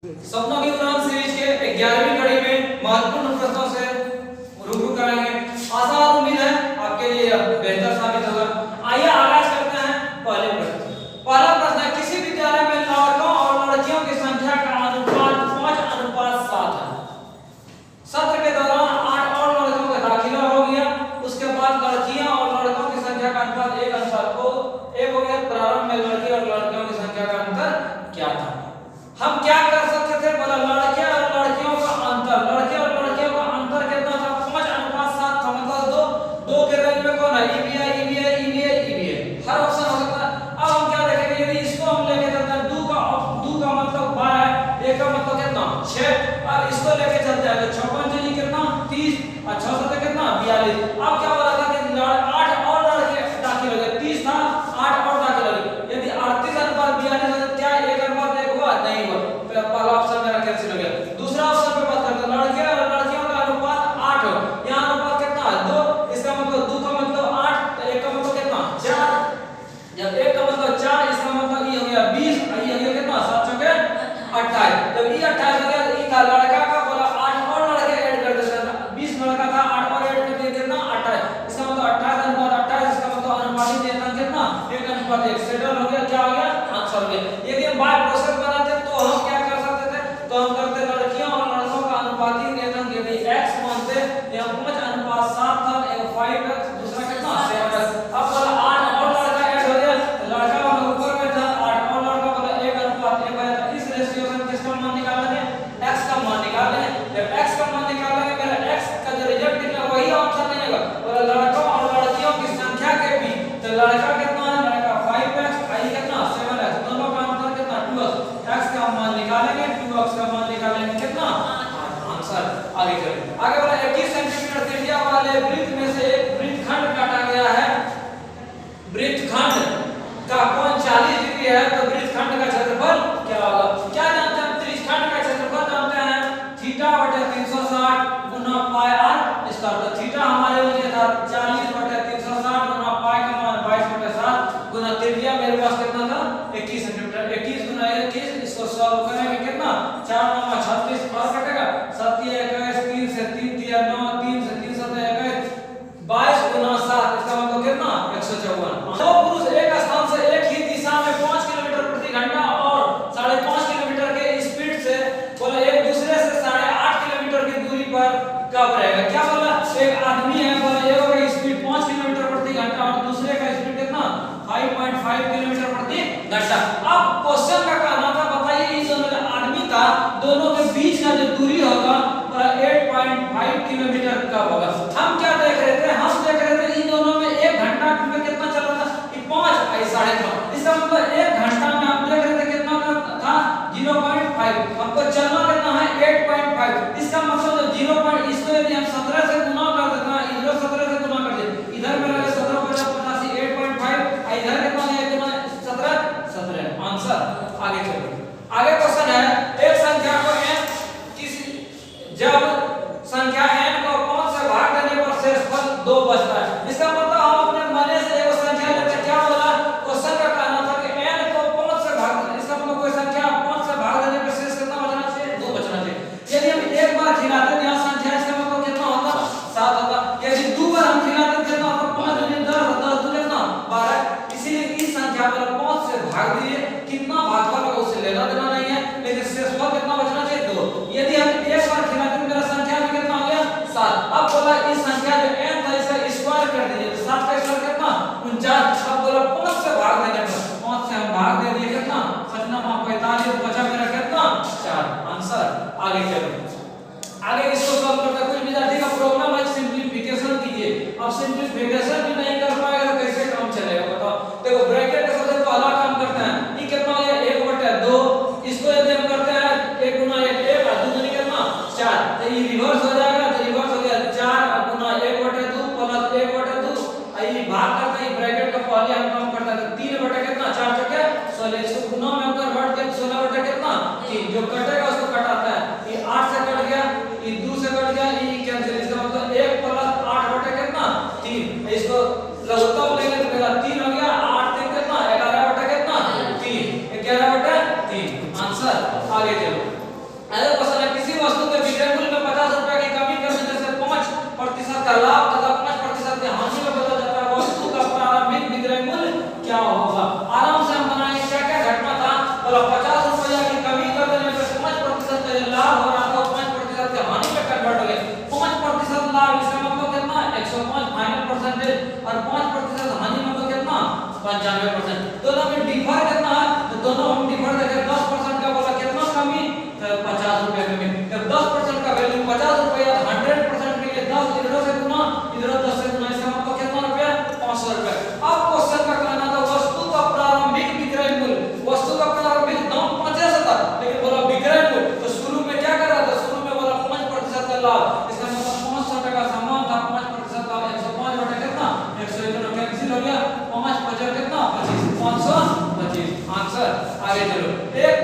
सपनों की उड़ान सीरीज के 11वीं कड़ी में महत्वपूर्ण प्रश्नों से रूबरू कराएंगे। आशा और उम्मीद है आपके लिए यह बेहतर साबित होगा। आइए आगाज करते हैं पहले प्रश्न। पहला प्रश्न है, किसी विद्यालय में लड़कों और लड़कियों की संख्या का अनुपात 5:7 है। सत्र के दौरान 8 और लड़कों का दाखिला हो गया, उसके बाद लड़कियां और लड़कों की संख्या का अनुपात 1:1 हो गया। प्रारंभ में लड़की और लड़कियों की संख्या का अंतर क्या था? हम क्या कर सकते थे? बोला लड़के और लड़कियों का अंतर, लड़के और लड़कियों का अंतर कितना था? 5:7 था। मतलब दो के रेंज में कौन है? ईवीआई। हर ऑप्शन हो सकता है। अब हम क्या देखेंगे, यदि इसको हम लेके चलते हैं, 2 का मतलब 12 है, 1 का मतलब कितना? 6। अब इसको लेके चलते हैं तो 6 5 जी कितना? 30 और 6 7 कितना? 42। अब क्या बोला था कि 8 और लड़के दाखिल हो गए, 30 था, 8 और दाखिल हो गए। यदि 38:42 है, क्या 1:1 हुआ? नहीं हुआ। पहला ऑप्शन मेरा कैंसिल हो गया। दूसरा ऑप्शन पे बात करते हैं, लड़के और लड़कियों का अनुपात 8 हो। यहां अनुपात कितना है? 2। इसका मतलब 2 का मतलब 8, तो 1 का मतलब कितना? 4। जब 1 का मतलब 4, इसका मतलब ये हो गया 20, ये हो गया कितना? 7 चौके 28। जब ये 28 हो गया, ये था लड़का का, बोला 8 और लड़के ऐड कर देते हैं। 20 लड़का था, 8 और ऐड कर दिए, कितना? 28। इसका मतलब 28:28, इसका मतलब अनुपातिक वेतन कितना? 1:1। सेटल हो गया। क्या हो गया? आंसर हो गया। यदि हम बाय प्रोसेस बनाते तो हम क्या कर सकते थे? तो हम करते लड़कियों और लड़कों का अनुपातिक वेतन यदि x मानते, यहां 5:7 था, 5x, दूसरा कितना? 7x। अब बोला 8 और लड़का ऐड हो गया, लड़का वाला ऊपर में था, 8 और लड़का वाला 1:1 हो जाता। इस रेशियो से हम किसका मान निकालेंगे? x का मान निकालेंगे। जब x का मान निकालेंगे, मेरा x का जो रिजल्ट निकला वही ऑप्शन नहीं होगा। बोला लड़कों और लड़कियों की संख्या के बीच, तो लड़का कितना है? लड़का 5x, आई कितना? 7x। दोनों का अंतर कितना? 2x। x का मान निकालेंगे, 2x का मान निकालेंगे, कितना? आंसर। आगे चलिए। आगे बोला 21 सेंटीमीटर त्रिज्या वाले वृत्त में से एक वृत्तखंड काटा गया है। वृत्तखंड का कोण 40 डिग्री है, तो वृत्तखंड का क्षेत्रफल क्या होगा? क्या जानते हैं? त्रिज्यखंड का क्षेत्रफल जानते हैं, θ/360 गुना पाई r स्क्वायर। तो थीटा हमारे लिए था 40/360 गुना पाई का मान 22/7 गुना त्रिज्या मेरे पास कितना था? 21 सेंटीमीटर। 21 गुना 21, इसको सॉल्व करेंगे कितना? 4 9 36 और कटेगा 7 21, 3 से 3 दिया 9, 3 से 3 7 21, 22 गुना 7, इसका मतलब कितना? 154। दो पुरुष एक स्थान से एक ही दिशा में 5 किलोमीटर प्रति घंटा और 5.5 किलोमीटर के स्पीड से बोला एक दूसरे से 8.5 किलोमीटर की दूरी पर कब रहेगा? क्या बोला? एक आदमी है, बोला एक का स्पीड 5 किलोमीटर प्रति घंटा और दूसरे का स्पीड कितना? 5.5 किलोमीटर प्रति घंटा। अब क्वेश्चन का कहना था, बताइए इस दोनों आदमी का दोनों के बीच का जो दूरी होगा 8.5 किलोमीटर कब होगा? हम क्या देख रहे थे? हम देख रहे थे इन दोनों में 1 घंटा में कितना चल रहा था? 5 आई 5.5। इसका मतलब 1 घंटा में हम देख रहे थे कितना था? 0.5। हमको चलना कितना है? 8.5। इसका मतलब 0. इसको यदि हम 17 से गुना कर देते हैं, इधर 17 से गुना कर दे, इधर मेरा 17 × 85 8.5, इधर कितना है? कितना 17। आंसर। आगे चलिए। आगे क्वेश्चन है, एक संख्या को n जब संख्या n को 5 से भाग देने पर शेषफल 2 बचता है। इसका मतलब हम अपने मन से एक संख्या लेते हैं। क्या बोला? क्वेश्चन का कहना था कि n को 5 से भाग, इसका मतलब कोई संख्या 5 से भाग देने पर शेष कितना बचना चाहिए? 2 बचना चाहिए। यदि हम एक बार अगर क्वेश्चन है किसी वस्तु के विक्रय मूल्य में 50 रुपए की कमी करने से 5% का लाभ तथा 5% की हानि में बदल जाता है, वस्तु का प्रारंभिक विक्रय मूल्य क्या होगा? आराम से हम बनाएंगे। क्या क्या घटना था? बोला 50 रुपया की कमी कर देने पे 5% का जो लाभ हो रहा था 5% की हानि में कन्वर्ट हो गया। 5% लाभ इसका मतलब कितना? 105 फाइनल परसेंटेज, और 5% हानि मतलब कितना? 95%। दोनों में डिफर कितना है? तो दोनों हम डिफर देखें 10% का बोला कितना कमी? 50 रुपए कमी। जब 10% का वैल्यू 50 रुपया 100% के लिए 10 इधर से गुना, इधर 10 से गुना, इसका मतलब कितना रुपया? 500 रुपए। अब क्वेश्चन का कहना था वस्तु का प्रारंभिक विक्रय मूल्य, वस्तु का प्रारंभिक दाम 50 था, लेकिन बोला विक्रय मूल्य, तो शुरू में क्या कर रहा था? शुरू में बोला 5% का लाभ, इसका मतलब 500 टका सामान था, 5% लाभ 105 बटा कितना? 101 कैंसिल हो गया, 5 बचा कितना? 25, 525 आंसर। आगे चलो। एक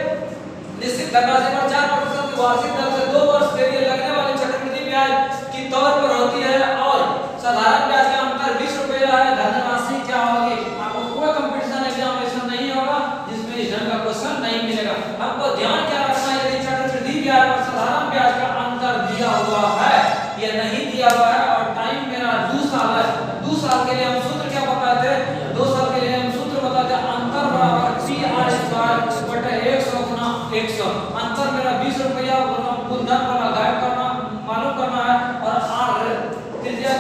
निश्चित धनराशि पर 4% की वार्षिक दर से 2 वर्ष के लिए लगने वाली चक्रवृद्धि ब्याज की तौर पर होती है और साधारण ब्याज का अंतर 20 रुपया है। धनराशि क्या होगी? आपको कोई कंपटीशन एग्जामिनेशन नहीं होगा जिसमें इस ढंग का क्वेश्चन नहीं मिलेगा। आपको ध्यान क्या रखना है? यदि चक्रवृद्धि ब्याज और साधारण ब्याज का अंतर दिया हुआ है या नहीं दिया हुआ है और टाइम मेरा 2 साल है, 2 साल के लिए हम सूत्र क्या बताते हैं? 2 साल के लिए हम सूत्र बताते हैं अंतर बराबर CR² बटा 100 गुना 100। अंतर मेरा 20 रुपया मूलधन वाला गायब करना मालूम करना है, और आर त्रिज्या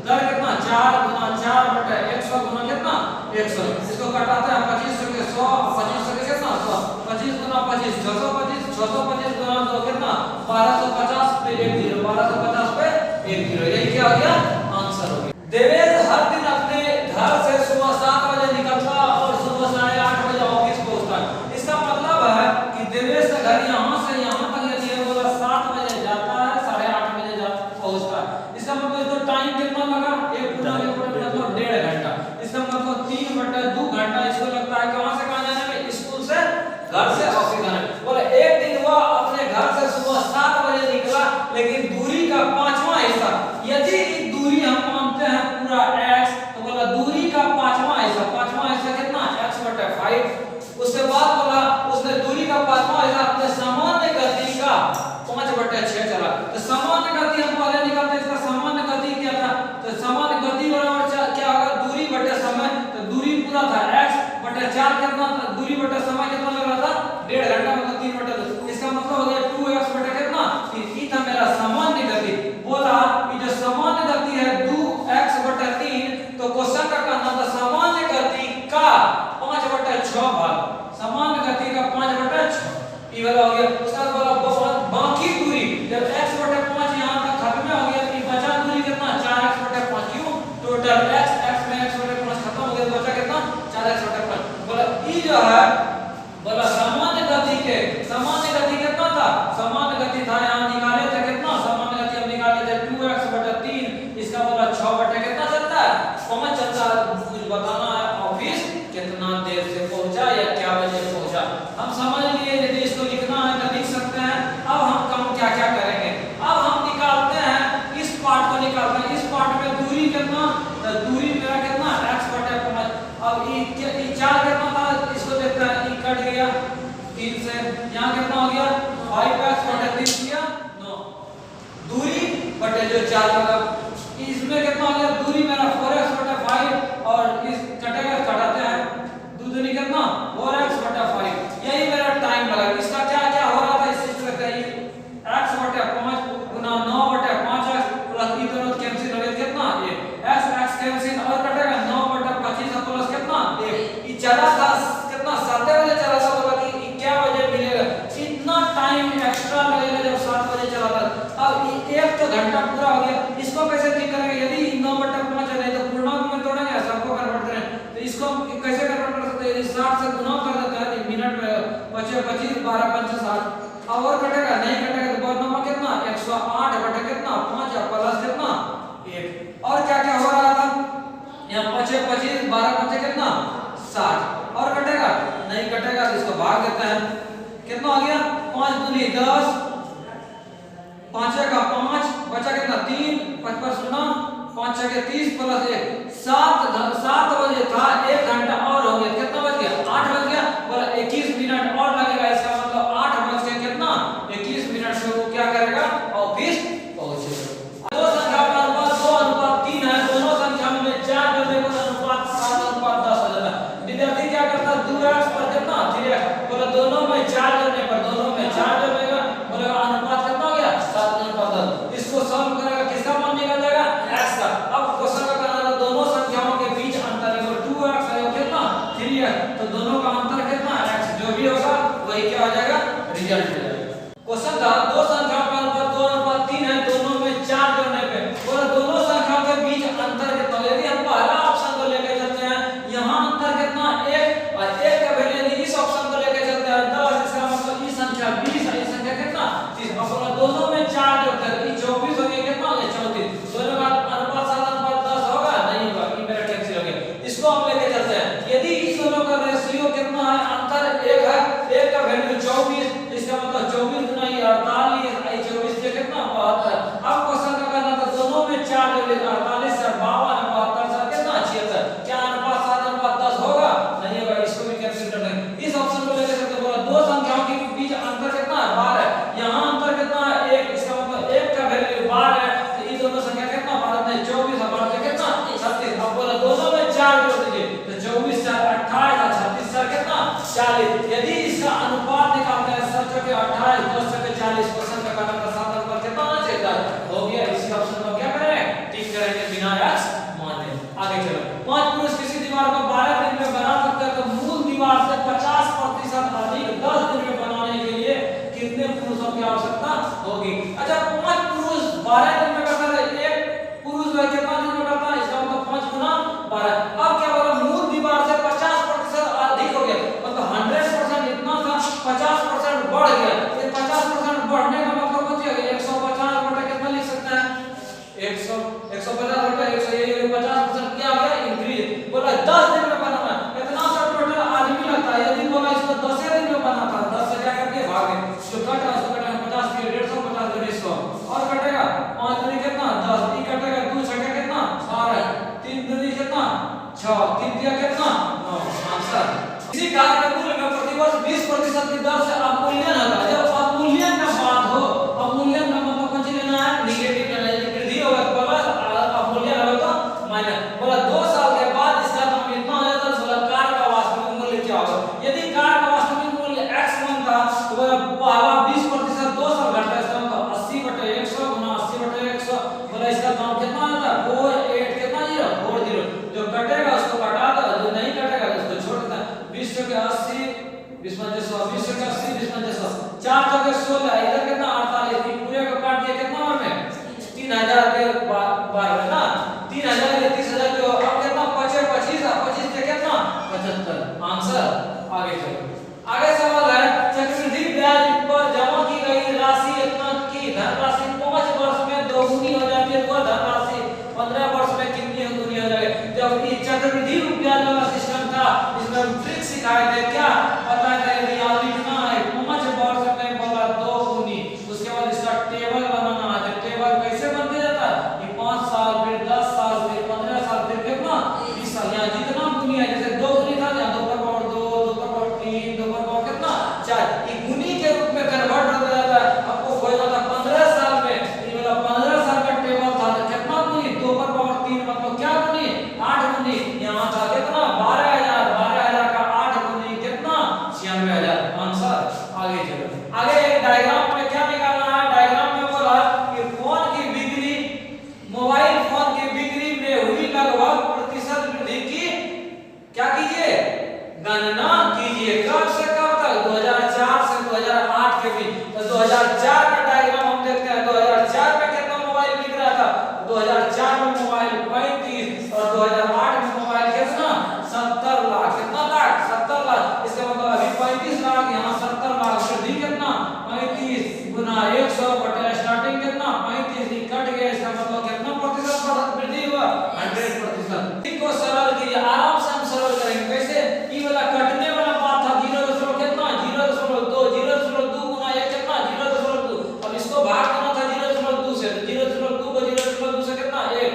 दर कितना? 4 गुना 4 बटा 100 गुना कितना? 100। इसको काटते हैं 25 से 100, 25 से कितना? 100, 25 गुना 25 625, 625 गुना 2 कितना? 1250 पे 1 0, 1250 पे 1 0। यही क्या हो गया? आंसर हो गया। देवेश हर दिन अपने घर से सुबह 7 बजे निकलता और सुबह 8:30 बजे ऑफिस पहुंचता है। इसका मतलब है कि देवेश का घर यहां से यहां तक यदि है बोला 7 बजे जाता है, 8:30 बजे पहुंचता है। इसका मतलब इसको टाइम कितना लगा? एक पूरा मतलब 1.5 घंटा। इसका मतलब 3/2 घंटा इसको लगता है कहां से कहां जाने में? स्कूल से घर से ऑफिस जाने में। बोले एक दिन वह अपने घर से सुबह 7 बजे निकला, लेकिन दूरी का 5वां हिस्सा, यदि दूरी हम मानते हैं पूरा x, तो बोला दूरी का 5वां हिस्सा कितना? x/5। उसके बाद बोला उसने दूरी का 5वां हिस्सा अपने सामान्य गति का 5/6 चला। तो सामान्य गति हम पहले निकालते, इसका सामान्य गति क्या था? तो सामान्य गति बराबर क्या होगा? दूरी बटे समय। तो दूरी पूरा था x/4 कितना था? दूरी बटे समय कितना लग रहा था? 1.5 घंटा, मतलब 3/2। इसका मतलब हो गया 2x बटे कितना? 3 था मेरा सामान्य गति। बोला कि जो सामान्य गति है 2x/3, तो क्वेश्चन का कहना था सामान्य गति का 5/6 भाग, सामान्य गति का 5/6 ये वाला हो गया। उसका बोला बाकी दूरी जब x/5 यहां तक खत्म हो गया, तो बचा दूरी कितना? 4x/5। क्यों? टोटल x में x/5 खत्म हो गया, तो बचा कितना? 4x/5। बोला ई जो है बोला सामान्य गति कितना था? सामान्य गति था यहां निकाले थे कितना? सामान्य गति हम निकाले थे 2x/3। इसका बोला 6 बटे कितना चलता है? 5 चलता है। कुछ बताना है ऑफिस कितना देर से पहुंचा या क्या बजे पहुंचा। हम समझ लिए, यदि इसको लिखना है तो लिख सकते हैं। अब हम काम क्या क्या करेंगे? अब हम निकालते हैं इस पार्ट को निकालते हैं। इस पार्ट में दूरी कितना? तो दूरी मेरा कितना? x/5। अब ये 4 कितना था? इसको देखते हैं, ये कट गया 3 से, यहां कितना हो गया? 5x/3 किया 9। दूरी बटे जो 4 लगा, इसमें कितना हो गया? दूरी मेरा 4x/5, और इस कटेगा कटाते हैं, दूरी कितना? 4x/5। यही मेरा टाइम लगा। इसका क्या क्या हो रहा था? इस चीज का x/5 गुना 9/5x प्लस ई दोनों कैंसिल हो गया कितना? 1 x कैंसिल और कटेगा 9/25 प्लस कितना? 1। ये चला था कितना? 7 बजे चला था, बोला कि क्या बजे मिलेगा? इतना टाइम एक्स्ट्रा लगेगा जब 7 बजे चला था। अब ये 1 तो घंटा पूरा हो गया। इसको कैसे ठीक करेंगे? यदि 9/5 है तो पूर्णांक में तोड़ेंगे, सबको कन्वर्ट करें, तो इसको कैसे कन्वर्ट कर सकते हैं? यदि 60 से गुना कर देते हैं मिनट में, 25 12 5 60। अब और कटेगा नहीं? कटेगा तो बहुत नंबर कितना? 108 बटे कितना? 5 प्लस कितना? 1। और क्या क्या हो रहा था? यहाँ 25 12 5 कितना? 60। और कटेगा नहीं? कटेगा तो इसको भाग देते हैं। कितना हो गया? 5 दूनी 10, 5 का 5 बचा कितना? 3, 5 पर 0, 5 6 के 30 प्लस 1 7 बजे था, 1 घंटा और हो गया। कितना बज गया? 8 बज गया। बोला 21 मिनट और लगेगा। इसका मतलब 8 बज के कितना? क्वेश्चन था दो संख्याओं का अनुपात 2:3 है, दोनों में 4 जोड़ने पे और दोनों संख्याओं के बीच अंतर कितना। यदि हम पहला ऑप्शन को लेकर चलते हैं, यहाँ अंतर कितना 1 और 1 का वैल्यू यदि इस ऑप्शन को लेकर चलते हैं 10, इसका मतलब ये संख्या 20 और ये संख्या कितना 30। अब बोला दोनों में 4 जोड़ते हैं, ये 24 हो गया, कितना हो गया 34। दोनों का अनुपात 7:10 होगा, नहीं होगा, ये मेरा टेक्स्ट हो गया। इसको हम लेके चलते हैं, यदि इस दोनों का रेशियो कितना है, अंतर 1 है, 1 का वैल्यू 24, इसका मतलब 24 गुना ये 48, आई 24 से कितना 72। अब क्वेश्चन का करना था दोनों में 4 जोड़े 48 से 52 है, 72 से कितना 76। क्या अनुपात 7:10 होगा, नहीं होगा, इसको भी कैंसिल कर देंगे। इस ऑप्शन को लेकर चलते बोला दो संख्याओं के बीच अंतर कितना है 12 है, यहाँ अंतर कितना है 1, इसका मतलब 1 का वैल्यू 12 है, तो ये दोनों संख्या कितना 12 में 24 और 12 से कितना 36। अब बोला दोनों में 4 जोड़ दीजिए, तो 24 4 28 और 36 4 कितना 40। यदि इसका अनुपात निकालते हैं 7 चौके 28, 10 चौके 40, क्वेश्चन का करना था 7 नंबर कितना होना चाहिए, हो गया। इसी ऑप्शन को क्या करेंगे, टिक करेंगे बिना एक्स माने। आगे चलो, 5 पुरुष किसी दीवार को 12 दिन में बना सकते हैं, तो मूल दीवार से 50% अधिक 10 दिन में बनाने के लिए कितने पुरुषों की आवश्यकता होगी। अच्छा, 5 पुरुष 12 दिन में करता है, एक पुरुष वह कितना दिन में करता है, इसका मतलब 5 गुना 12। अब क्या बोला, मूल दीवार से 50% अधिक हो गया, मतलब 100% इतना था, 50% बढ़ गया। ये 50% बढ़ने का मतलब क्या है, 150 बटा कितना लिख सकते हैं, 150 बटा 100, ये 50% क्या हो गया, इंक्रीज। बोला 10 दिन में बनाना, इतना सा टोटल आदमी लगता है। यदि बोला इसको 10 दिन में बनाता, 10 से क्या करके भागे, जो कट रहा है उसको कटेगा 50 के 150, 50 के 150 और कटेगा 5 दूनी कितना 10, ये कटेगा 2 छठे कितना 12, 3 दूनी कितना 6, 3 दिया कितना 9। आंसर इसी कार्य के मूल्य में प्रतिवर्ष 20% की दर से अवमूल्यन होता है। जब अवमूल्यन का बात हो, अवमूल्यन का मतलब कौन सी लेना है, नेगेटिव लेना है, वृद्धि होगा तो प्लस, अवमूल्यन होगा तो माइनस। बोला 2 साल के बाद इसका दाम इतना हो जाता है, बोला कार का वास्तविक मूल्य क्या होगा। यदि कार का वास्तविक मूल्य x1 था, तो बोला पहला 20% 2 साल घटता है, इसका मतलब 80/100 गुना 80/100, बोला इसका दाम कितना आता है 48 कितना 0 40। जो कटेगा उसको काटा दो, जो नहीं कटेगा उसको छोड़ देना। 20 चौके 80, 20 पंजे 100, 20 चौके 80, 20 पंजे 100, 4 चौके 16, इधर कितना 48, ये पूरे को काट दिया कितना में 3000 के 12 में ना, 3000 के 30000 के, अब कितना 25 25 के कितना 75। आंसर आगे चलो। आगे सवाल है, चक्रवृद्धि ब्याज पर जमा की गई राशि इतना की धनराशि 5 वर्ष में दोगुनी हो जाती है, तो धनराशि 15 वर्ष में कितनी दुनी हो जाएगी। जब ये चक्रवृद्धि ब्याज वाला सिस्टम था, इसमें ट्रिक सिखाए थे, क्या पता है, यदि आप लिखना है 5 वर्ष में बोला 2 गुनी, उसके बाद इसका टेबल बनाना है। तो टेबल कैसे बनते जाता है, ये 5 साल फिर 10 साल फिर 15 साल फिर कितना 20 साल, यहाँ जितना गुनी है, जैसे 2 गुनी था, यहाँ 2 पर पावर 2, 2 पर पावर 3, 2 पर पावर कितना 4, ये गुनी के रूप में कन्वर्ट होता जाता है। आपको कोई होता 15 साल में, ये वाला 15 साल का टेबल था, तो कितना गुनी 2 पर पावर 3 मतलब क्या गुनी 8 गुनी, यहाँ था कितना 12000, 12000 का 8 गुनी कितना 96000। आंसर आगे चलो। आगे एक डायग्राम में क्या निकालना है, डायग्राम में बोला कि फोन की बिक्री, मोबाइल फोन की बिक्री में हुई लगभग प्रतिशत वृद्धि की क्या कीजिए, गणना कीजिए। कब से कब तक, 2004 से 2008 के बीच। तो 2004 का डायग्राम हम देखते हैं, 2004 में कितना मोबाइल बिक रहा था, 2004 में मोबाइल 35 और 2008 में मोबाइल कितना 70 लाख, कितना लाख 70 लाख। इसका मतलब अभी 35 लाख, यहाँ 70 लाख, वृद्धि कितना 35 गुना 100 बटे स्टार्टिंग कितना 35, कट गया, इसका मतलब कितना प्रतिशत वृद्धि हुआ 100%। इसको सरल कीजिए, आराम से हम सरल करेंगे। कैसे, ये वाला कटने वाला बात था 0 कितना 0.2, 0.2 गुना 1 कितना 0.2, अब इसको भाग देना था 0.2 से, 0.2 को 0.2 से कितना 1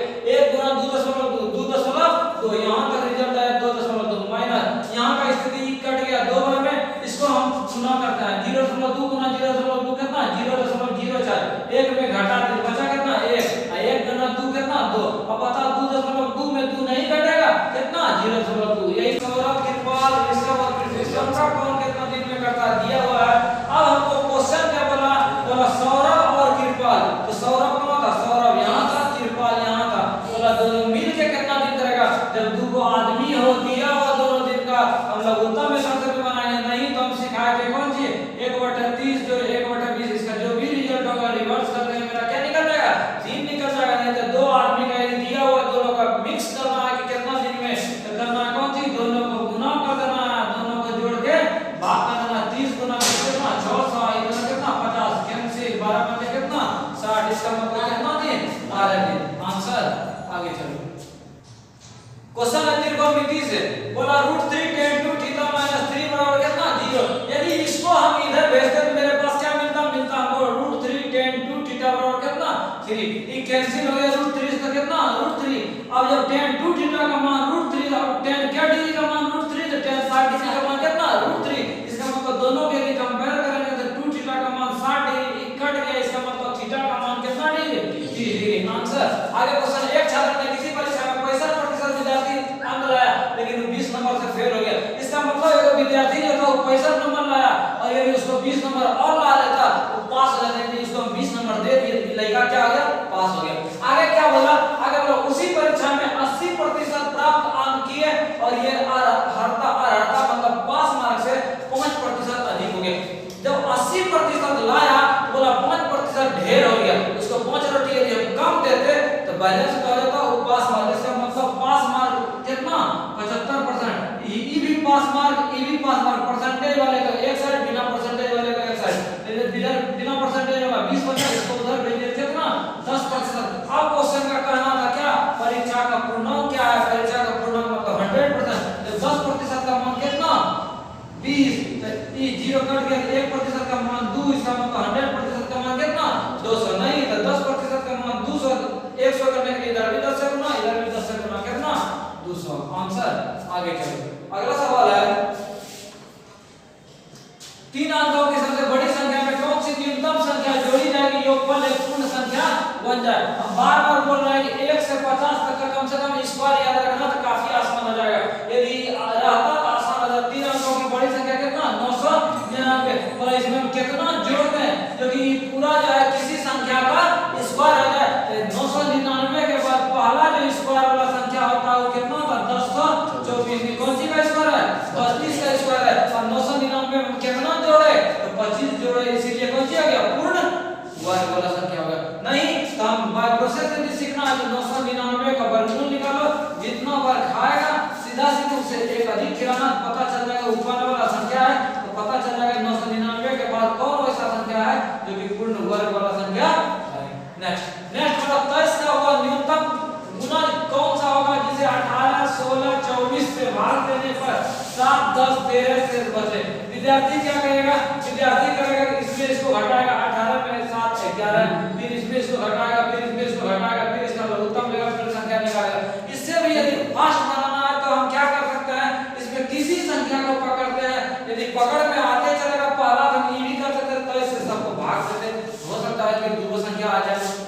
गुना 2.2, 2.2, यहाँ तक रिजल्ट आया 2.2 माइनस, यहाँ का स्थिति कट गया 2 बार में, इसको हम गुना करते हैं 0.2 गुना 0.2 कितना 0.04, 3 ये कैंसिल हो गया √3 इसका कितना √3। अब जब tan 2 थीटा का मान √3 और tan क्या डिग्री का मान √3 तो tan 60 डिग्री का मान कितना √3। इसका मतलब दोनों के लिए कंपेयर करेंगे तो 2 थीटा का मान 60 डिग्री कट गया, इसका मतलब थीटा का मान कितना डिग्री 30 डिग्री। आंसर आगे क्वेश्चन एक छात्र ने किसी परीक्षा में 65% विद्यार्थी अंक लाया लेकिन 20 नंबर से फेल हो गया। इसका मतलब एक विद्यार्थी जो था वो 65 नंबर लाया और यदि उसको 20 नंबर और ला लेता तो पास हो जाता, लेकिन उसको 20 नंबर दे दिए, लड़का क्या हो गया पास हो गया। आगे क्या बोला, आगे बोला उसी परीक्षा में 80% प्राप्त अंक किए और ये अर्हता मतलब पास मार्क से 5% अधिक हो गए। जब 80% लाया तो बोला 5% ढेर हो गया, उसको 5 रोटी यदि हम कम देते तो बैलेंस क्या हो जाता वो पास मार्क। इसका मतलब पास मार्क कितना 75%। ई भी पास मार्क परसेंटेज वाले का एक साइड, बिना परसेंटेज वाले का एक साइड, बिना परसेंटेज वाला 20 बचा, इसको उधर भेज देते कितना 10%। अब क्वेश्चन का कहना था क्या परीक्षा का पूर्णांक क्या है, परीक्षा का पूर्णांक मतलब 100%। जब 10% का मान कितना 20 तो ये 0 कट गया, 1% का मान 2, इसका मतलब 100% का मान कितना 200 नहीं तो 10% का मान 200, 100 करने के लिए इधर भी 10 से गुना इधर भी 10 से गुना कितना 200। आंसर आगे चलो। अगला सवाल है 3 अंकों की सबसे बड़ी संख्या में कौन सी न्यूनतम संख्या जोड़ी जाएगी योगफल एक पूर्ण संख्या बन जाए। हम बार-बार बोल रहे हैं कि 1 से 50 तक का कम से कम स्क्वायर याद रखना तो काफी आसान हो जाएगा। यदि रहता तो आसान हो जाता। 3 अंकों की बड़ी संख्या कितना 999 और इसमें हम कितना जोड़ दें जो कि पूरा जो है किसी संख्या का स्क्वायर हो जाए। 999 के बाद पहला जो स्क्वायर वाला संख्या होता है वो कितना होता है 1024। कौन सी का स्क्वायर है 32 का स्क्वायर है और 999 में कितना जोड़े तो 25 जोड़े, इसीलिए कौन सी आ गया पूर्ण वर्ग वाला संख्या हो गया। नहीं तो हम बाय प्रोसेस से सीखना है 999 का वर्गमूल निकालो, जितना वर्ग खाएगा सीधा सीधा उसे एक अधिक खिलाना, पता चल जाएगा ऊपर वाला संख्या है तो पता चल जाएगा 999 के बाद कौन वैसा संख्या है जो कि पूर्ण वर्ग वाला संख्या है। नेक्स्ट मतलब 23 का होगा न्यूनतम गुना कौन सा होगा जिसे 18 16 24 से भाग देने पर 7 10 13 से बचे। विद्यार्थी क्या करेगा, विद्यार्थी करेगा इसमें इसको घटाएगा 18 में 7 11, फिर इसमें इसको घटाएगा, फिर इसमें इसको घटाएगा, फिर इसका लघुत्तम लेगा, फिर संख्या निकालेगा। इससे भी यदि फास्ट बनाना है तो हम क्या कर सकते हैं, इसमें किसी संख्या को पकड़ते हैं, यदि पकड़ में आते चलेगा पहला तो हम ये भी कर सकते हैं तो इससे सबको भाग देते, हो सकता है कि दो संख्या आ जाए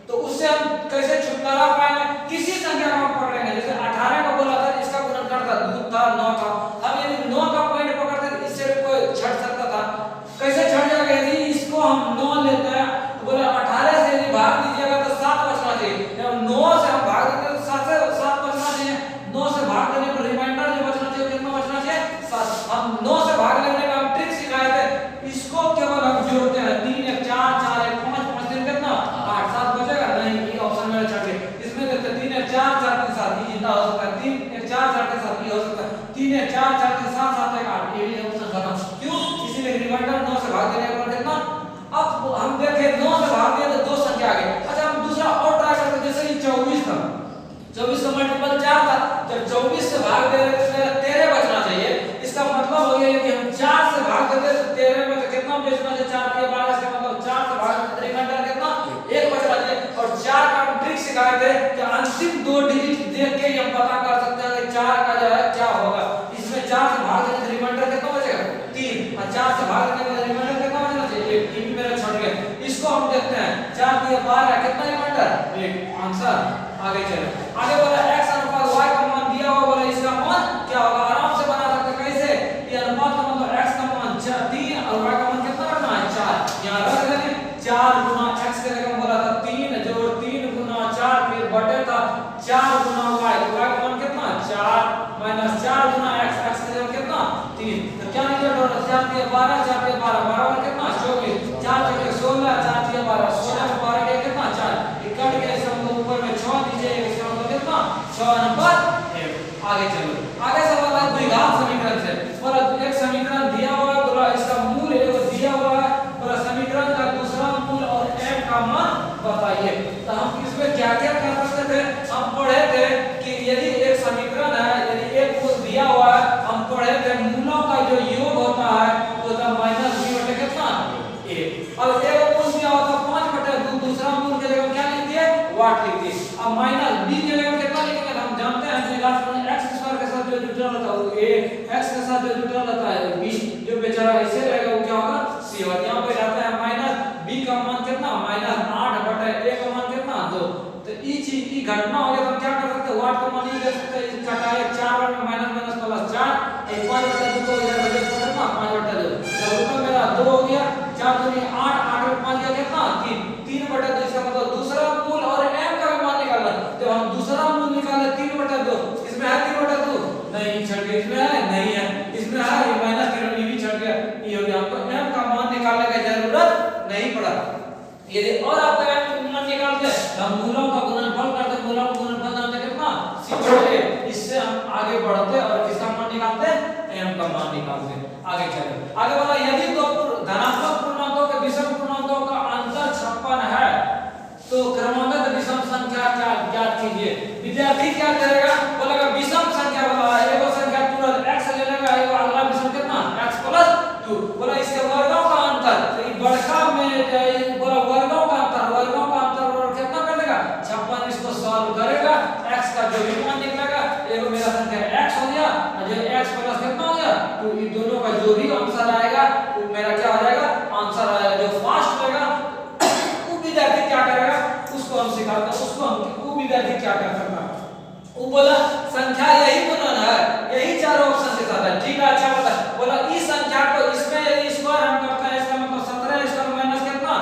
तो उससे हम कैसे छुटकारा पाएंगे, किसी संख्या को हम पकड़ेंगे। जैसे 18 का बोला था इसका गुणनखंड था 2 था 9 था, हम यदि 9 का पॉइंट पकड़ते तो इससे कोई छट सकता था, कैसे छट जाएगा यदि इसको हम 9 लेते हैं तो बोला 18 से यदि भाग दीजिएगा तो 7 बचना चाहिए, जब 9 से हम भाग देते हैं तो 7 से 7 बचना चाहिए, 9 से भाग देने पर रिमाइंडर जो बचना चाहिए कितना बचना चाहिए 7। हम 9 से भाग लेने का हम ट्रिक सिखाए थे, इसको केवल हम जोड़ते हैं 3 1 4 4 1 5 5 3 कितना 8 7 बचेगा नहीं, ये ऑप्शन मेरा छट गया। इसमें देखते 3 1 4 4 3 7 ये जितना हो सकता है, 3 1 4 4 3 7 ये हो सकता है, 3 1 4 4 3 7 7 1 8 ये भी ऑप्शन खत्म। क्यों, इसीलिए रिमाइंडर 9 से भाग देने पर कितना। अब हम देखें 9 से भाग दिया तो दो संख्या आ गई। अच्छा हम दूसरा और ट्राई करते, जैसे कि 24 था, 24 का मल्टीपल 4 था, जब 24 से भाग दे रहे तो मेरा 13 बचना चाहिए। इसका मतलब हो गया कि हम 4 से भाग देते तो 13 में तो कितना बचना चाहिए 4 के 12 से, मतलब 4 से भाग देते रिमाइंडर कितना 1 बचना चाहिए। और 4 का हम ट्रिक सिखाए थे कि अंतिम 2 डिजिट देख के हम पता कर सकते हैं कि 4 का जो है क्या होगा। इसमें 4 से भाग देते तो रिमाइंडर कितना बचेगा 3 और 4 से भाग देने पर रिमाइंडर कितना बचना चाहिए 1, ये भी मेरा छट गया। इसको हम देखते हैं 4 दिए 12 कितना रिमाइंडर 1। आंसर आगे चले, आगे बोला x अनुपात y का मान दिया हुआ, बोला इसका मान क्या होगा, आराम से बना सकते हैं। कैसे, ये अनुपात का मतलब x का मान 3 और y का मान कितना रखना है 4, यहां रख देंगे 4 गुना x के जगह बोला था 3 जोड़ 3 गुना 4 फिर बटे था 4 गुना y, तो y का मान कितना 4 माइनस 4 गुना x, x के जगह कितना 3, तो क्या निकलेगा 4 दिए 12 4 दिए 12 12 कितना 24, 4 दिए 16 4 दिए 12 16 में 12 के कितना 4, कट के इसका मतलब ऊपर में 6 दीजिए, इसका मतलब कितना 6 नंबर 1। आगे चलो, आगे सवाल है द्विघात समीकरण से। बोला एक समीकरण दिया हुआ है, बोला इसका मूल एक दिया हुआ है, बोला समीकरण का दूसरा मूल और m का मान बताइए। तो हम इसमें क्या क्या कर सकते थे, हम पढ़े थे कि यदि एक समीकरण है, यदि एक मूल दिया हुआ है, हम पढ़े थे मूलों का जो योग होता है वो होता -b बटे कितना 1। अब एक मूल दिया होता 5 बटे 2, दूसरा मूल के जगह क्या अब माइनस b के जगह कितना लिखेंगे हम जानते हैं कि लास्ट में x स्क्वायर के साथ जो जुड़ा रहता है वो a x के साथ जो जुड़ा रहता है b जो बेचारा ऐसे रहेगा वो क्या होगा c होगा। यहां पे जाते हैं माइनस b का मान कितना माइनस 8 बटा a का मान कितना 2। तो ई चीज की घटना हो गया तो हम क्या कर सकते हैं वाट का मान ले सकते हैं घटाए 4 बार में माइनस माइनस प्लस 4 एक 5 बटा 2 को इधर बचे कितना 5 बटा 2 जब ऊपर मेरा 2 हो गया 4 दूनी 8 8 में 5 का कितना 3 बटा 2 इसका मतलब दूसरा मूल और m का मान निकालना। तो हम दूसरा मूल निकाले 3 बटा 2 इसमें है 3 बटा 2 नहीं छड़ गया इसमें है नहीं है इसमें है ये माइनस 3 ये भी छड़ गया ये हो गया। हमको m का मान निकालने की जरूरत नहीं पड़ा। यदि और आपको m का मान निकालते हम मूलों का गुणनफल करते मूलों का गुणनफल जानते कितना c छोड़े इससे हम आगे बढ़ते और किसका मान निकालते m का मान निकालते। आगे चलो आगे बोला यदि दो धनात्मक पूर्णांकों के विषम पूर्णांकों का अंतर 56 है तो क्रमागत विषम संख्या क्या ज्ञात कीजिए। विद्यार्थी क्या करेगा बोलेगा विषम संख्या बोला एगो संख्या तुरंत x ले लेगा एगो अगला विषम कितना x प्लस 2 बोला इसके वर्गों का अंतर तो ये बड़का में बोला वर्गों का अंतर कितना कर देगा 56 इसको सॉल्व करेगा x का जो भी मान निकलेगा एगो मेरा संख्या x हो गया और जो x प्लस कितना हो गया तो ये दोनों का जो भी आंसर आएगा वो मेरा क्या हो जाएगा आंसर आएगा। जो फास्ट होगा वो विद्यार्थी क्या करेगा उसको हम सिखाते हैं उसको हम वो विद्यार्थी क्या कर सकता है वो बोला संख्या यही गुणन है यही चारों ऑप्शन के साथ है ठीक है। अच्छा बोला इस संख्या को इसमें यदि स्क्वायर हम करते हैं इसका मतलब 17 स्क्वायर माइनस कितना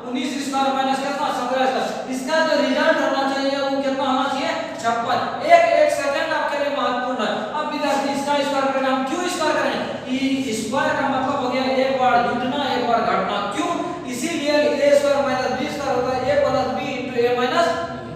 19 स्क्वायर माइनस कितना 17 स्क्वायर इसका जो रिजल्ट होना चाहिए वो कितना होना चाहिए 56। एक सेकंड आपके लिए महत्वपूर्ण है। अब विद्यार्थी इसका स्क्वायर करें हम क्यों स्क्वायर करें ई स्क्वायर का मतलब हो गया एक बार जुटना एक बार घटना क्यों इसीलिए a square minus b square होता है a plus b into a minus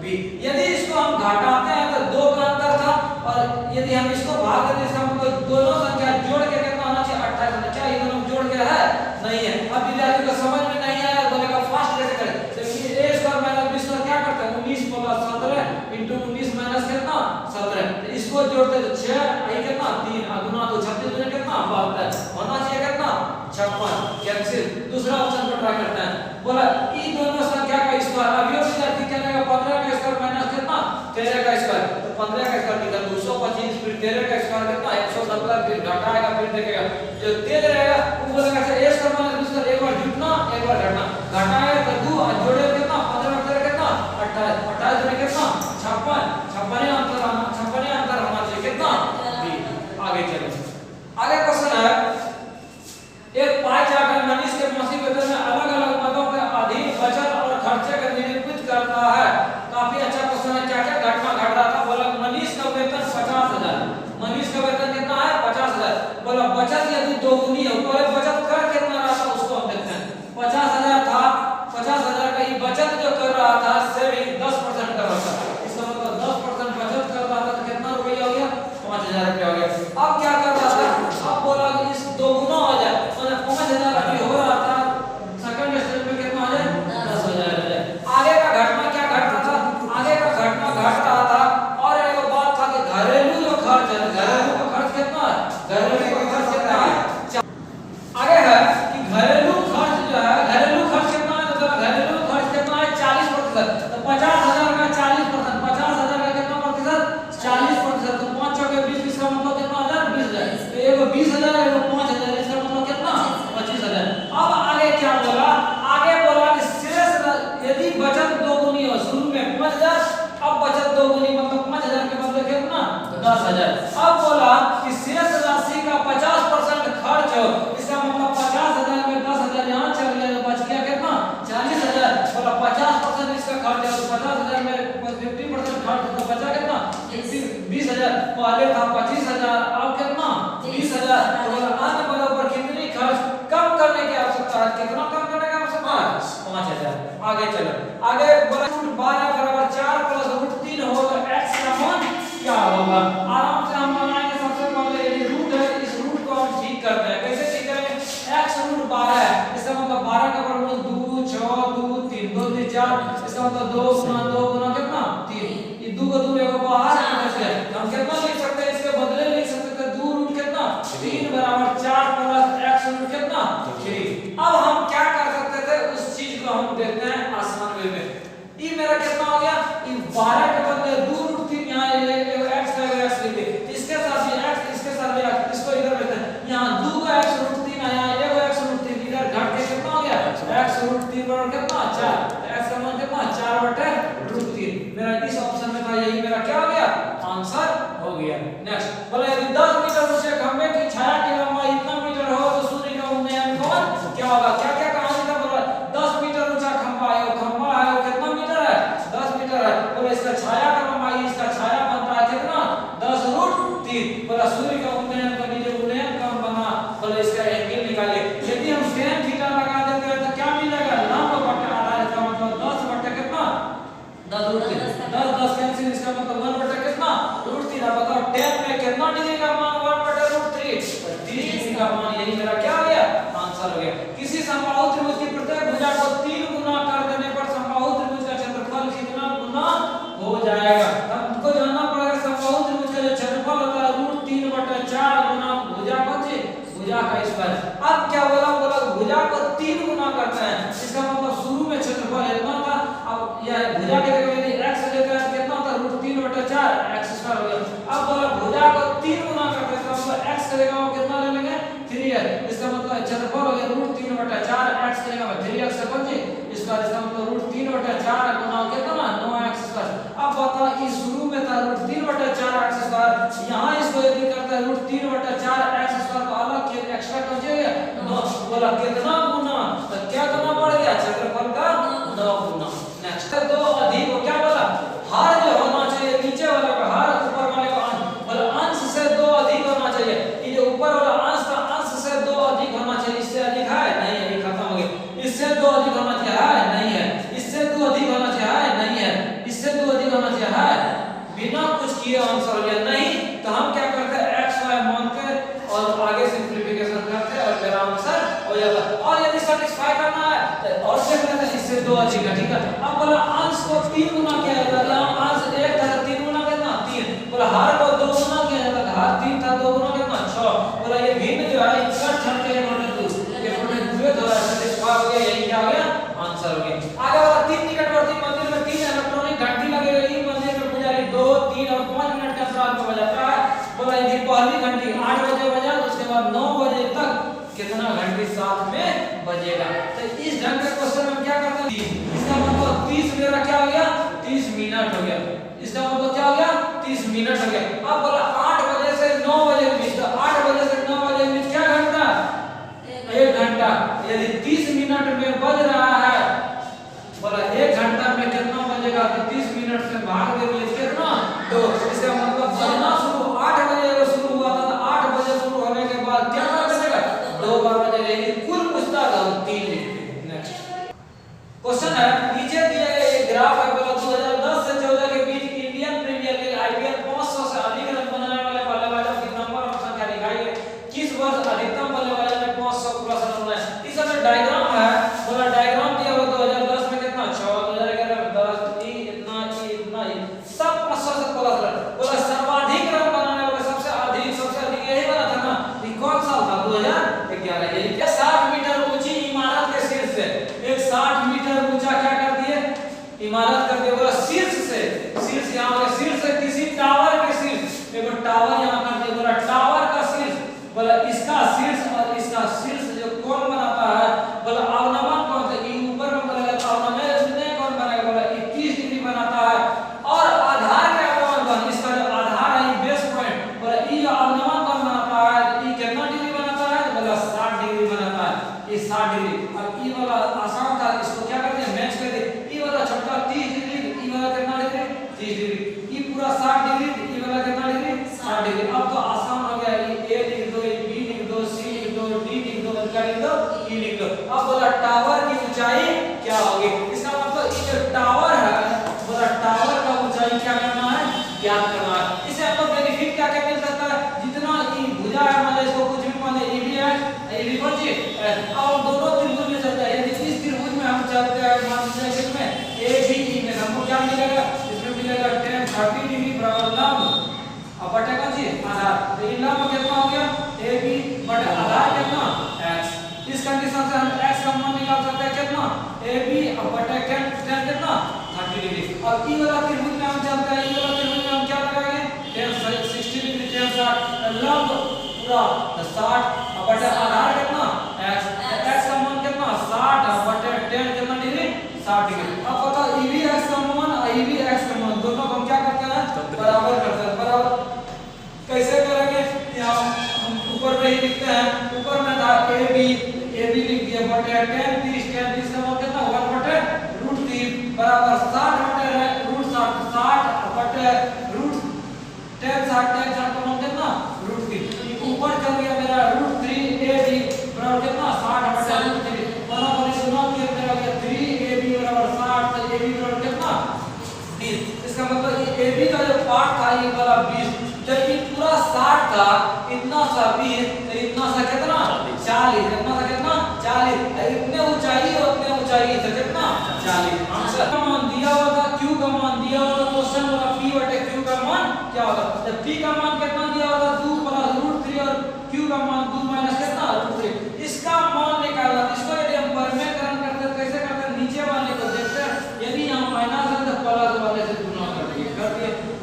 b। यदि इसको हम घटाते हैं तो 2 का अंतर था और यदि हम इसको भाग देते इसका मतलब दोनों संख्या जोड़ के कितना होना चाहिए 28 होना चाहिए। ये दोनों जोड़ के है नहीं है। अब विद्यार्थी को समझ में नहीं आया बोलेगा फास्ट कैसे करें तो ये a square minus b square क्या करते हैं 19 प्लस 17 into 19 माइनस कितना 17 तो इसको जोड़ते तो 6 आई कितना 3 गुना तो 36 में कितना 72 होना चाहिए कितना 56 कैंसिल। दूसरा ऑप्शन को ट्राई करते हैं बोला ई दोनों संख्या का स्क्वायर अभी विद्यार्थी क्या करेगा 15 का स्क्वायर माइनस कितना 13 का स्क्वायर तो 15 का स्क्वायर निकल 225 फिर 13 का स्क्वायर कितना 170 फिर घटाएगा फिर देखेगा जो तेज रहेगा वो बोलेगा अच्छा a square minus b square एक बार जुटना एक बार घटना घटाएगा तो 2 और जोड़े कितना 15 और 13 कितना 28 28 जोड़े कितना 56 अंतर होना चाहिए कितना b। आगे चलो आगे क्वेश्चन है एक पाई चार्ट है मनीष के मासिक वेतन में अलग-अलग पदों के अधीन बचत और खर्चे का निरूपित करता है। काफी अच्छा क्वेश्चन है क्या क्या घटना घट रहा था बोला मनीष का वेतन 50,000 मनीष का वेतन कितना है 50,000 बोला बचत यदि दोगुनी है पहले बचत कर कितना रहा था उसको हम देखते हैं 50,000 था 50,000 का ये बचत जो कर रहा था सेविंग 10% कर रहा था इसका मतलब 10% बचत कर रहा था तो कितना रुपया हो गया 5,000 रुपया हो गया। अब क्या कर रहा था अब बोला इस दोगुना हो जाए 5,000 अभी हो रहा था सेकंड स्टेज में कितना हो जाए 10,000 हो जाए। आगे का घटना क्या घट रहा था आगे का घटना घट रहा था और एक बात था कि घरेलू जो खर्च है घरेलू का खर्च कितना है घरेलू का खर्च कितना है आगे है कि घरेलू खर्च जो है घरेलू खर्च कितना है तो घरेलू खर्च कितना है 40% तो 50,000 का 40% 50,000 का कितना प्रतिशत 40% तो 5 चौके 20 इसका मतलब कितना हो जाए 20,000 तो एगो 20,000 एगो 5,000 इसका मतलब कितना 25,000। अब आगे क्या बोला आगे बोला कि शेष यदि बचत दोगुनी हो शुरू में 5,000 अब बचत दोगुनी मतलब 5,000 के बदले कितना 10,000। अब बोला कि शेष राशि का 50% खर्च हो इसका मतलब 50,000 में 10,000 यहाँ चल गया तो बच गया कितना 40,000 बोला 50% इसका खर्च है तो 50,000 में 50% खर्च तो बचा कितना 20,000 पहले था 25,000 अब कितना 20,000 तो अन्य पदों पर कितनी खर्च कम करने की आवश्यकता है कितना कम करने की आवश्यकता है 5,000। आगे चलो आगे बोला √12 बराबर 4 प्लस √3 हो तो x का मान क्या होगा। आराम से हम बनाएंगे सबसे पहले ये रूट है इस रूट को हम ठीक करते हैं कैसे ठीक करेंगे x √12 है इसका मतलब 12 का वर्गमूल 2 6 2 3 2 3 4 इसका मतलब 2 गुना 2 गुना कितना 3 ये 2 को 2 एगो बाहर बच गया हम कितना लिख सकते हैं इसके बदले लिख सकते हैं 2 रूट कितना 3 बराबर 4 प्लस x रूट कितना 3। अब हम क्या कर सकते थे उस चीज को हम देखते हैं आसान वे में ये मेरा कितना हो गया ये 12 के रूट 3 बराबर कितना 4, x का मान कितना 4 बटे रूट 3। मेरा इस ऑप्शन में था, यही मेरा क्या हो गया आंसर हो गया। नेक्स्ट बोला यदि 10 मीटर ऊंचे खंभे की छाया की लंबाई इतना मीटर हो तो सूर्य का उन्नयन कोण क्या होगा। क्या क्या कहानी था बोला 10 मीटर ऊंचा खंभा है, वो खंभा है वो कितना मीटर है 10 मीटर है। बोला इसका छाया का लंबाई, इसका छाया बनता है कितना 10 रूट 3। बोला सूर्य का उन्नयन का नीचे उन्नयन कम बना, बोला इसका एंगल निकालिए। यदि हम tan थीटा लगा देते हैं तो क्या मिलेगा लंब बटे आधा, इसका मतलब 10 बटे कितना 10 रूट 3, 10 कैंसिल, इसका मतलब 1 बटे कितना रूट 3। अब बताओ tan में कितना डिग्री का मान 1 बटे रूट 3, 30 डिग्री का मान, यही मेरा क्या हो गया आंसर हो गया। किसी समबाहु त्रिभुज की प्रत्येक भुजा को 3 गुना कर देने पर समबाहु त्रिभुज का क्षेत्रफल कितना गुना हो जाएगा। हमको जानना पड़ेगा समबाहु त्रिभुज का जो क्षेत्रफल होता है रूट 3 बटे 4 गुना भुजा भुजा का स्क्वायर। अब क्या बोला बोला भुजा को 3 गुना करते हैं, इसका मतलब शुरू में क्षेत्रफल इतना था, अब यह भुजा के जगह यदि x लेते हैं कितना था रूट 3 बटे 4 x स्क्वायर हो गया। अब बोला भुजा को 3 गुना करते हैं, इसका मतलब x की जगह वो कितना ले लेंगे 3 है, इसका मतलब क्षेत्रफल हो गया रूट 3 बटे 4 x की जगह 3x से बचे इसका, इसका मतलब रूट 3 बटे 4 गुना कितना 9x स्क्वायर। अब बताओ इस शुरू में था रूट 3 बटे 4 x स्क्वायर, यहाँ इसको यदि करते हैं रूट 3 बटे 4 x स्क्वायर को अलग के एक्स्ट्रा कर दिया 9, बोला कितना गुना, तो क्या करना पड़ गया क्षेत्रफल का 9 गुना। नेक्स्ट दो अधिक को क्या बोला हर जो होना चाहिए नीचे वाले का हर ऊपर वाले का अंश, बोला अंश से 2 अधिक होना चाहिए। ये जो ऊपर वाला अंश था अंश से 2 अधिक होना चाहिए, इससे अधिक है नहीं है, ये खत्म हो गया। इससे 2 अधिक होना चाहिए है नहीं है, इससे 2 अधिक होना चाहिए है नहीं है, इससे 2 अधिक होना चाहिए है, बिना कुछ किए आंसर हो गया नहीं। तो हम क्या करते हैं x y मानते और आगे सिंपलीफिकेशन करते और मेरा आंसर हो जाता। और यदि सैटिस्फाई करना है तो और चेक करते हैं इससे 2 अधिक है, ठीक है। अब बोला अंश को 3 गुना किया जाता है, यहाँ अंश 1 था 3 गुना कितना 3, बोला हर को 2 गुना किया जाता है, हर 3 था 2 गुना कितना 6, बोला ये भिन्न जो है इसका छठ के प्रोडक्ट ये प्रोडक्ट हुए तो सैटिस्फाई हो गया, यही क्या हो गया आंसर हो गया। आगे वाला 3 निकटवर्ती मंदिर में 3 इलेक्ट्रॉनिक घंटी लगे हुई, मंदिर में पुजारी 2 3 और 5 मिनट के अंतराल पर बजाता है। बोला यदि पहली घंटी 8 बजे बजा तो उसके बाद 9 बजे तक कितना घंटी साथ में बजेगा। तो इस ढंग के क्वेश्चन में क्या करते हैं, इसका मतलब 30 मेरा क्या हो गया 30 मिनट हो गया, इसका मतलब क्या हो गया 30 मिनट हो गया। अब बोला 8 बजे से 9 बजे के बीच, तो 8 बजे से 9 बजे के बीच क्या घंटा 1 घंटा, यदि 30 मिनट में बज रहा है, बोला 1 घंटा में कितना बजेगा, तो 30 मिनट से भाग देंगे कितना 2, इसका मतलब बजना शुरू 8 बजे अगर शुरू हुआ था तो 8 बजे शुरू होने के बाद क्या बजेगा 2 बार बजेगा, लेकिन कुल पूछता था 3 लिखते। नेक्स्ट क्वेश्चन है नीचे दिए गए एक ग्राफ है, बोला 2010 से 14 के बीच इंडियन प्रीमियर लीग आईपीएल 500 से अधिक रन बनाने वाले बल्लेबाजों की नंबर और संख्या दिखाई है, किस वर्ष अधिकतम बल्लेबाज ने 500 प्लस रन बनाए। इस समय डायग्राम है, बोला डायग्राम दिया हुआ 2010 में कितना 6, 2011 में 10 इतना सब 500 से प्लस रन। बोला सर्वाधिक रन बनाने वाला सबसे अधिक यही वाला था ना, ये कौन साल था 2011, यही क्या 60 मीटर ऊंची इमारत के शीर्ष से एक 60 मीटर ऊंचा क्या कर दिए इमारत कर दिया। बोला शीर्ष से, शीर्ष यहाँ पे शीर्ष से किसी टावर के शीर्ष, एक टावर यहाँ कर दिया, बोला टावर का शीर्ष, बोला इसका शीर्ष और इसका शीर्ष जो कौन बनाता है, बोला अवनमन कौन से ये ऊपर में बनेगा अवनमन कौन बनेगा, बोला 21 डिग्री बनाता है। और आधार के अवनमन कौन, इसका जो आधार है बेस पॉइंट, बोला ये अवनमन कौन बनाता है, ये कितना डिग्री बनाता है, बोला 60 डिग्री बनाता है, ये 60 डिग्री। अब ये वाला आसान था, इसको क्या करते हैं मैच कर दे, ये वाला छोटा 30 डिग्री, ये वाला कितना डिग्री 30 डिग्री, ये पूरा 60 डिग्री, ये वाला कितना डिग्री 60 डिग्री। अब तो आसान हो गया, ये A लिख दो, ये B लिख दो, C लिख दो, D लिख दो, क्या लिख दो E लिख दो। अब बोला टावर की ऊंचाई क्या होगी, इसका मतलब ये जो टावर है, बोला टावर का ऊंचाई क्या करना है ज्ञात करना है। इससे आपको बेनिफिट क्या क्या मिल सकता है, जितना ये भुजा है मान लो इसको कुछ भी मान लो ये भी है ये भी कौन सी और दोनों त्रिभुज में चलता है, यदि इस त्रिभुज में हम चलते हैं मान लीजिए इसमें ABE में हमको क्या मिलेगा, इसमें मिलेगा tan 30 डिग्री बराबर लंब अब बटे कौन सी आधार, तो ये लंब कितना हो गया AB बटे आधार कितना x। इस कंडीशन से हम x का मान निकाल सकते हैं कितना AB और बटे tan कितना 30 डिग्री। अब ई वाला त्रिभुज में हम चलते हैं, ई वाला त्रिभुज में हम क्या लगाएंगे tan 60 डिग्री tan 60 लंब पूरा 60 और बटे आधार कितना x, x का मान कितना 60 और बटे tan 60 डिग्री। अब पता EV एक्स का मान EV एक्स का मान दोनों को हम क्या करते हैं बराबर करते हैं। बराबर कैसे करेंगे, यहाँ हम ऊपर में ही लिखते हैं, ऊपर में था AB लिख दिया बटे tan 30 का मान कितना 1/√3 बराबर 60 बटे √60 बटे tan 60 का मान कितना √3 ऊपर चल गया मेरा √3 AB बराबर कितना 60 बटे √3 बराबर इस गुना किया मेरा गया 3 AB बराबर 60 तो AB बराबर कितना 20। इसका मतलब ये AB का जो पार्ट था ये वाला 20, जब ये पूरा 60 था इतना सा 20 तो इतना सा कितना 40, इतना सा कितना 40, इतने ऊंचाई और उतने ऊंचाई से कितना 40। आंसर का मान दिया हुआ था, Q का मान दिया हुआ था, क्वेश्चन वाला P बटे Q का मान क्या होगा, जब P का मान कितना दिया हुआ था 2 + √3 और Q का मान 2 - कितना √3, इसका मान निकालना। इसको यदि हम वर्गीकरण करते हैं कैसे करते हैं, नीचे वाले को देखते हैं, यदि यहाँ माइनस है तो प्लस वाले से गुना कर दिए।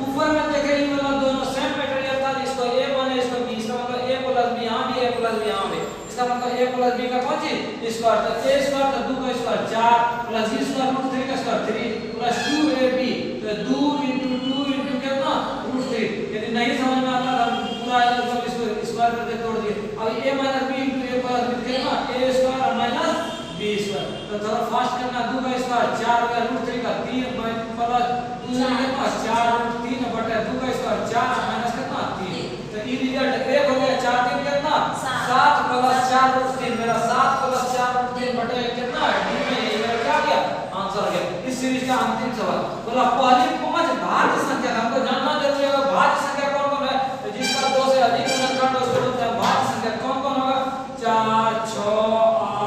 ऊपर में देखे ये वाला दोनों सेम मटेरियल था, इसको A बने इसको B, इसका मतलब A + B यहाँ भी A + B यहाँ भी, इसका मतलब A + B का कौन चीज स्क्वायर, तो A स्क्वायर तो 2 का स्क्वायर 4 प्लस E स्क्वायर √3 का स्क्वायर 3 प्लस 2AB तो 2 × 2 × कितना √3। यदि नहीं समझ में आता तो पूरा इसको स्क्वायर करके तोड़ दिए। अब A - B × A + B कितना A square minus B square, तो थोड़ा फास्ट करना, 2 का स्क्वायर 4 का √3 का 3 प्लस 2 कितना 4√3 बटे 2 का स्क्वायर 4 माइनस कितना 3, तो ई रिजल्ट 1 हो गया 4 3 कितना 7 प्लस 4√3 मेरा 7 प्लस 4√3 बटे कितना डी में ये मेरा क्या गया आंसर हो गया। इस सीरीज का अंतिम सवाल बोला पहली 5 भाज्य संख्या, हमको जानना जरूरी है भाज्य संख्या कौन कौन है, तो जिसका 2 से अधिक गुणनखंड उसको बोलते हैं भाज्य संख्या। कौन कौन होगा 4 6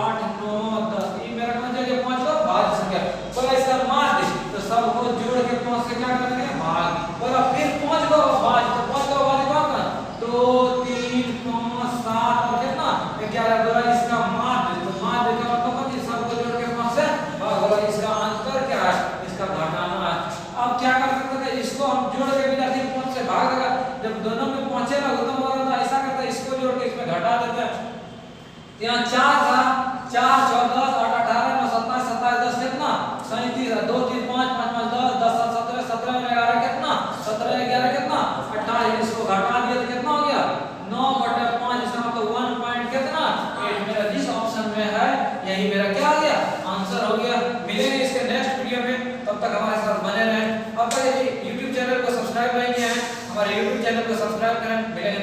8 9 10, ये मेरा कौन सा 5 का भाज्य संख्या। बोला इसका मान दे तो सबको जोड़ के 5 से क्या करेंगे भाग, बोला फिर 5 को भाज्य, तो 5 को भाज्य कौन है 2 3 5 7 और कितना 11। बोला इसका मान दे, तो मान दे का मतलब कि सबको जोड़ के 5 से भाग। बोला इसका अंतर क्या है, इसका घटाना है। अब क्या कर सकते थे, इसको हम जोड़ के बिना 5 से भाग देगा, जब दोनों में पहुंचेगा तो बोला ऐसा करते इसको जोड़ के इसमें घटा देते हैं। यहाँ 4 था 4 6 10 8 18 9 27 27 10 कितना 37 2 3 5 5 5 10 10 17 17 11 कितना 17 11 कितना 28, इसको घटा दिया तो कितना हो गया 9/5, इसका मतलब 1 पॉइंट कितना 8। मेरा जिस ऑप्शन में है यही मेरा क्या आ गया आंसर हो गया। मिलेंगे इसके नेक्स्ट वीडियो में, तब तक हमारे साथ बने रहें। अब तक यदि YouTube चैनल को सब्सक्राइब नहीं किया है हमारे YouTube चैनल को सब्सक्राइब करें। मिलेंगे।